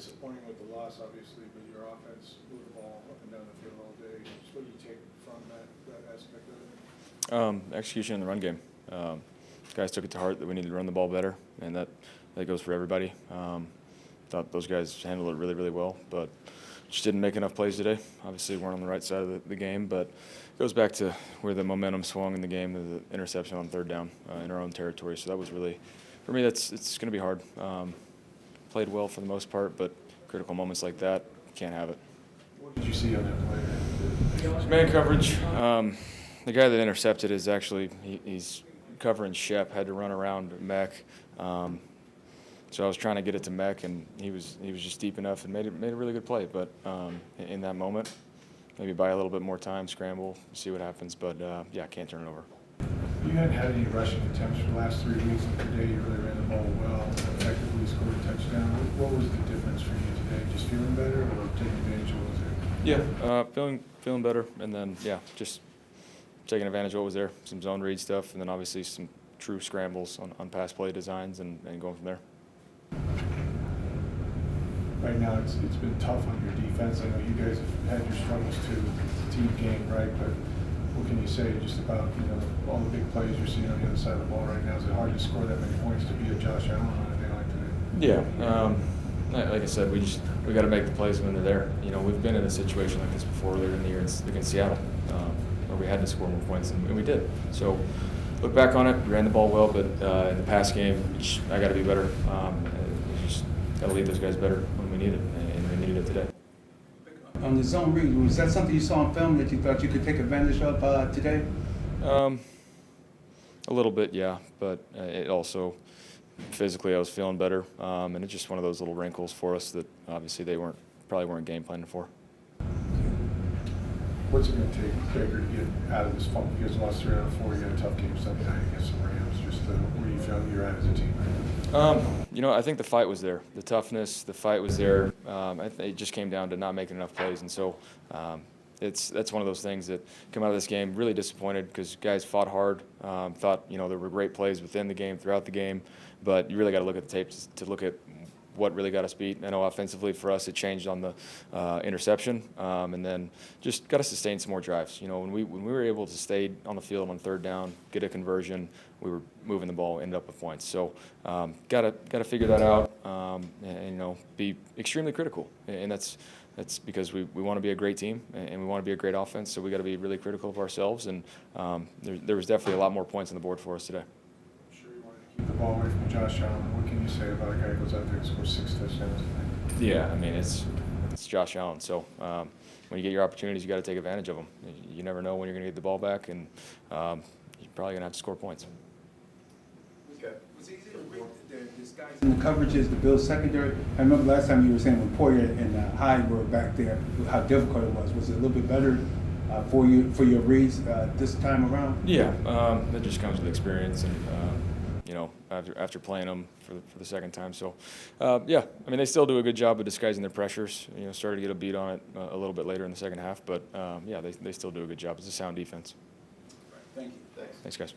disappointing with the loss, obviously, but your offense moved the ball up and down the field all day. Just what do you take from that aspect of it? Execution in the run game. Guys took it to heart that we needed to run the ball better, and that goes for everybody. Thought those guys handled it really, really well, but just didn't make enough plays today. Obviously, weren't on the right side of the game, but it goes back to where the momentum swung in the game, the interception on third down in our own territory. So that was really, for me, it's going to be hard. Played well for the most part, but critical moments like that, can't have it. What did you see on that play? Man coverage. The guy that intercepted is actually he's covering Shep. Had to run around Mech. So I was trying to get it to Mech, and he was just deep enough and made a really good play. But in that moment, maybe buy a little bit more time, scramble, see what happens. But yeah, can't turn it over. You hadn't had any rushing attempts for the last 3 weeks, and today you really ran the ball well, effectively scored a touchdown. What was the difference for you today? Just feeling better, or taking advantage of what was there? Yeah, feeling better, and then yeah, just taking advantage of what was there. Some zone read stuff, and then obviously some true scrambles on pass play designs, and going from there. Right now, it's been tough on your defense. I know you guys have had your struggles too with the team game, right? But what can you say just about all the big plays you're seeing on the other side of the ball right now? Is it hard to score that many points to beat a Josh Allen on a day like today? Yeah, like I said, we got to make the plays when they're there. We've been in a situation like this before earlier in the year against Seattle, where we had to score more points, and we did. So look back on it, we ran the ball well, but in the past game, I got to be better. We just got to lead those guys better when we need it, and we needed it today. On the zone read, was that something you saw on film that you thought you could take advantage of today? A little bit, yeah, but it also physically I was feeling better, and it's just one of those little wrinkles for us that obviously they probably weren't game planning for. What's it going to take Baker to get out of this funk? You guys lost 3 out of 4. You got a tough game Sunday night against the Rams. Just where do you feel you're at as a team right now? I think the fight was there. The toughness, the fight was there. It just came down to not making enough plays, and so that's one of those things that come out of this game really disappointed because guys fought hard. Thought there were great plays within the game, throughout the game, but you really got to look at the tapes to look at what really got us beat. I know offensively for us it changed on the interception, and then just got to sustain some more drives. When we were able to stay on the field on third down, get a conversion, we were moving the ball, ended up with points. So got to figure that out, and be extremely critical. And that's because we want to be a great team and we want to be a great offense. So we got to be really critical of ourselves. And there was definitely a lot more points on the board for us today. Keep the ball away from Josh Allen. What can you say about a guy who goes out there and scores 6 touchdowns tonight? Yeah, I mean it's Josh Allen. So when you get your opportunities, you got to take advantage of them. You never know when you're going to get the ball back, and you're probably going to have to score points. Okay. Was it easy to read the disguise in the coverages, the Bills secondary? I remember last time you were saying when Poyer and Hyde were back there, how difficult it was. Was it a little bit better for your reads this time around? Yeah, that just comes with experience and. After playing them for the second time. So, yeah, I mean, they still do a good job of disguising their pressures. Started to get a beat on it a little bit later in the second half. But, yeah, they still do a good job. It's a sound defense. Thank you. Thanks guys.